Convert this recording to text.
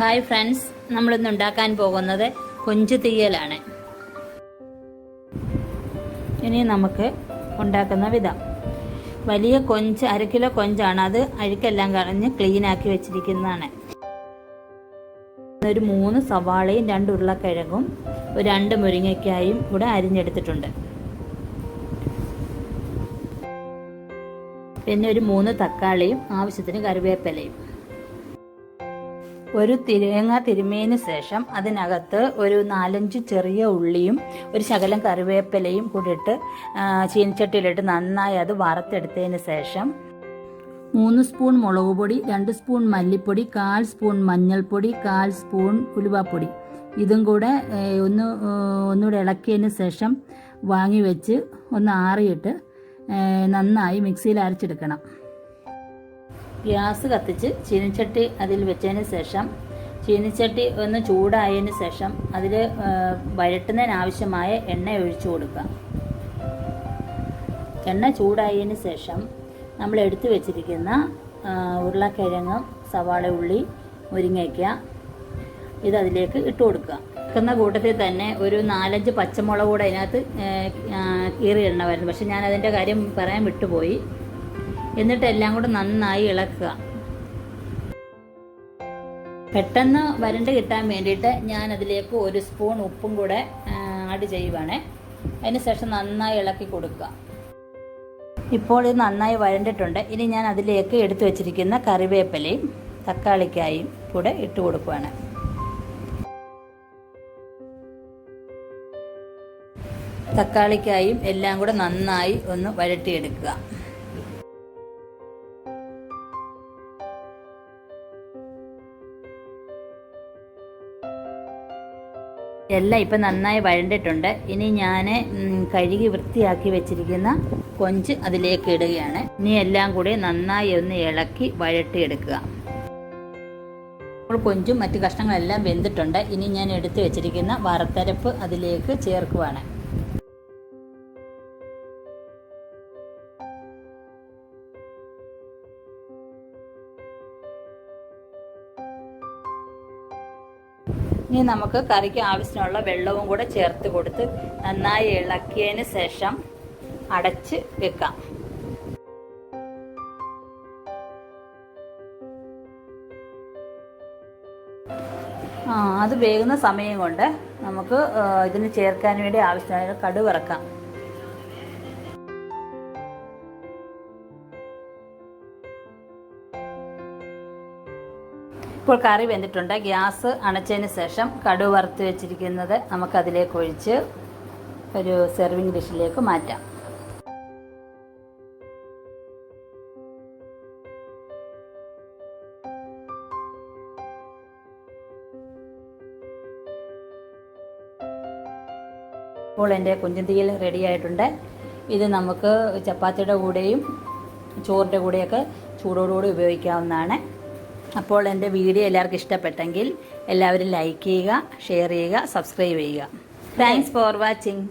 Hi friends, നമ്മളിന്ന് ഉണ്ടാക്കാൻ പോകുന്നത് കൊഞ്ച് തീയലാണ്. ഇനി നമുക്ക് ഉണ്ടാക്കുന്ന വിധം. വലിയ കൊഞ്ച് 1/2 കിലോ കൊഞ്ചാണ്. അത് അഴുക്കെല്ലാം കളഞ്ഞ് ക്ലീനാക്കി വെച്ചിരിക്കുന്നതാണ്. ഒരു 3 സവാളയും 2 ഉരുളക്കിഴങ്ങും 2 മുരിങ്ങയ്ക്കായും കൂടെ അരിഞ്ഞെടുത്തിട്ടുണ്ട്. പിന്നെ ഒരു 3 തക്കാളിയും ആവശ്യത്തിന് കറിവേപ്പിലയും. ഒരു തേങ്ങ തിരുമിയതിന് ശേഷം അതിനകത്ത് ഒരു 4-5 ചെറിയ ഉള്ളിയും ഒരു ശകലം കറിവേപ്പിലയും കൂടി ഇട്ട് ചീനച്ചട്ടിയിലിട്ട് നന്നായി അത് വറുത്തെടുത്തതിന് ശേഷം 3 സ്പൂൺ മുളക് പൊടി, 2 സ്പൂൺ മല്ലിപ്പൊടി, 1/4 സ്പൂൺ മഞ്ഞൾപ്പൊടി, 1/4 സ്പൂൺ ഉലുവാപ്പൊടി ഇതും കൂടെ ഒന്നുകൂടെ ഇളക്കിയതിന് ശേഷം വാങ്ങി വെച്ച് ഒന്ന് ആറിയിട്ട് നന്നായി മിക്സിയിൽ അരച്ചെടുക്കണം. ഗ്യാസ് കത്തിച്ച് ചീനിച്ചട്ടി അതിൽ വെച്ചതിന് ശേഷം ചീനിച്ചട്ടി ഒന്ന് ചൂടായതിന് ശേഷം അതിൽ വഴറ്റുന്നതിനാവശ്യമായ എണ്ണ ഒഴിച്ചു കൊടുക്കുക. എണ്ണ ചൂടായതിന് ശേഷം നമ്മൾ എടുത്തു വെച്ചിരിക്കുന്ന ഉരുളക്കിഴങ്ങും സവാള, ഉള്ളി, മുരിങ്ങയ്ക്ക ഇതതിലേക്ക് ഇട്ട് കൊടുക്കുക. വെക്കുന്ന കൂട്ടത്തിൽ തന്നെ ഒരു 4-5 പച്ചമുളക് കൂടെ അതിനകത്ത് കീറി ഇടണമായിരുന്നു. പക്ഷെ ഞാൻ അതിൻ്റെ കാര്യം പറയാൻ വിട്ടുപോയി. എന്നിട്ട് എല്ലാം കൂടെ നന്നായി ഇളക്കുക. പെട്ടെന്ന് വരണ്ട് കിട്ടാൻ വേണ്ടിയിട്ട് ഞാൻ അതിലേക്ക് 1 സ്പൂൺ ഉപ്പും കൂടെ ആഡ് ചെയ്യുവാണ്. അതിന് ശേഷം നന്നായി ഇളക്കി കൊടുക്കുക. ഇപ്പോൾ ഇത് നന്നായി വരണ്ടിട്ടുണ്ട്. ഇനി ഞാൻ അതിലേക്ക് എടുത്തു വെച്ചിരിക്കുന്ന കറിവേപ്പിലയും തക്കാളിക്കായും കൂടെ ഇട്ട് കൊടുക്കുകയാണ്. തക്കാളിക്കായും എല്ലാം കൂടെ നന്നായി ഒന്ന് വഴറ്റിയെടുക്കുക. എല്ലാം ഇപ്പം നന്നായി വഴണ്ടിട്ടുണ്ട്. ഇനി ഞാൻ കഴുകി വൃത്തിയാക്കി വെച്ചിരിക്കുന്ന കൊഞ്ച് അതിലേക്ക് ഇടുകയാണ്. ഇനി എല്ലാം കൂടി നന്നായി ഒന്ന് ഇളക്കി വഴറ്റിയെടുക്കുക. ഇപ്പോൾ കൊഞ്ചും മറ്റു കഷ്ണങ്ങളെല്ലാം വെന്തിട്ടുണ്ട്. ഇനി ഞാൻ എടുത്തു വെച്ചിരിക്കുന്ന വറുത്തരപ്പ് അതിലേക്ക് ചേർക്കുവാണ്. ഇനി നമുക്ക് കറിക്ക് ആവശ്യമുള്ള വെള്ളവും കൂടെ ചേർത്ത് കൊടുത്ത് നന്നായി ഇളക്കിയതിന് ശേഷം അടച്ച് വെക്കാം. അത് വേകുന്ന സമയം കൊണ്ട് നമുക്ക് ഇതിന് ചേർക്കാൻ വേണ്ടി ആവശ്യമായ കടുക് വറക്കാം. ഇപ്പോൾ കറി വെന്തിട്ടുണ്ട്. ഗ്യാസ് അണച്ചതിന് ശേഷം കടുക് വറുത്ത് വെച്ചിരിക്കുന്നത് നമുക്കതിലേക്ക് ഒഴിച്ച് ഒരു സെർവിങ് ഡിഷിലേക്ക് മാറ്റാം. ഇപ്പോൾ എൻ്റെ കൊഞ്ചും തീയൽ റെഡി ആയിട്ടുണ്ട്. ഇത് നമുക്ക് ചപ്പാത്തിയുടെ കൂടെയും ചോറിൻ്റെ കൂടെയൊക്കെ ചൂടോടുകൂടി ഉപയോഗിക്കാവുന്നതാണ്. അപ്പോൾ എൻ്റെ വീഡിയോ എല്ലാവർക്കും ഇഷ്ടപ്പെട്ടെങ്കിൽ എല്ലാവരും ലൈക്ക് ചെയ്യുക, ഷെയർ ചെയ്യുക, സബ്സ്ക്രൈബ് ചെയ്യുക. Thanks for watching.